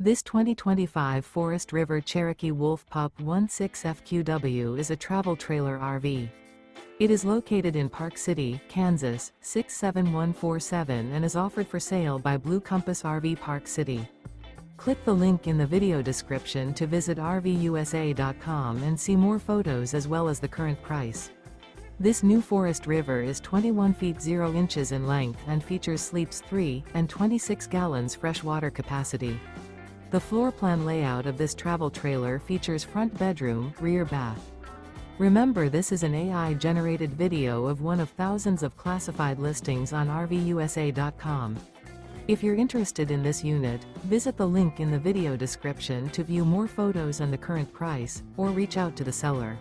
This 2025 Forest River Cherokee Wolf Pup 16FQW is a travel trailer RV. It is located in Park City, Kansas, 67147 and is offered for sale by Blue Compass RV Park City. Click the link in the video description to visit RVUSA.com and see more photos as well as the current price. This new Forest River is 21 feet 0 inches in length and features sleeps 3 and 26 gallons fresh water capacity. The floor plan layout of this travel trailer features front bedroom, rear bath. Remember, this is an AI-generated video of one of thousands of classified listings on RVUSA.com. If you're interested in this unit, visit the link in the video description to view more photos and the current price, or reach out to the seller.